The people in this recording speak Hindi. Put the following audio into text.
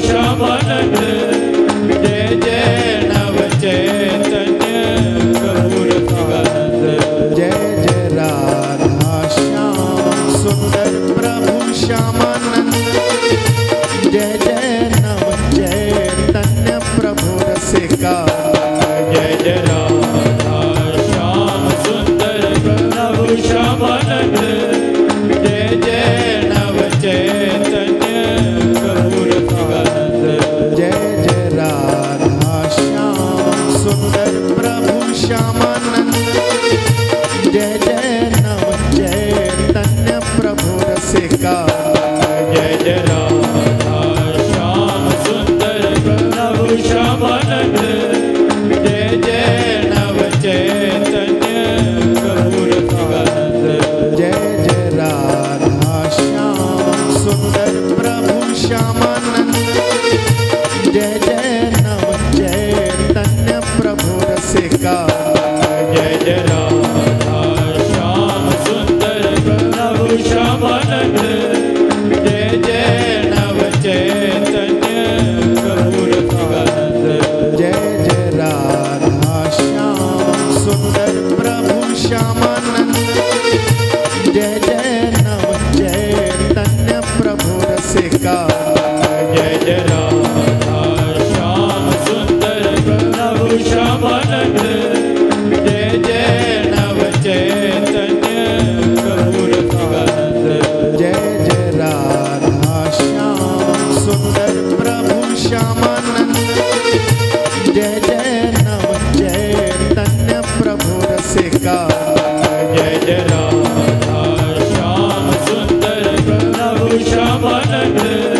श्यामानंद जय जय नव चैतन्य प्रभु रसिकानंद जय जय राधा श्याम सुंदर प्रभु श्यामानंद जय जय नव चैतन्य प्रभु रसिकानंद जय जय राधा श्याम सुंदर प्रभु श्यामानंद जय जय नव चैतन्य प्रभु रसिकानंद जय जय राधा श्याम सुंदर प्रभु श्यामानंद जय जय नव चैतन्य प्रभु रसिकानंद जय जय राधा श्याम सुंदर प्रभु श्यामानंद जय जय नव चैतन्य प्रभु रसिकानंद जय जय राधा श्याम सुंदर प्रभु श्यामानंद जय जय नव चैतन्य प्रभु रसिकानंद जय जय राधा श्याम सुंदर प्रभु श्यामानंद जय जय नव चैतन्य प्रभु रसिकानंद जय जय राधा श्याम सुंदर प्रभु श्यामानंद जय जय नव चैतन्य प्रभु रसिकानंद जय जय राधा श्याम सुंदर प्रभु श्यामानंद जय जय नव चैतन्य प्रभु रसिकानंद जय जय राधा श्याम सुंदर प्रभु श्यामानंद जय जय नव चैतन्य प्रभु रसिकानंद जय जय राधा श्याम सुंदर प्रभु श्यामानंद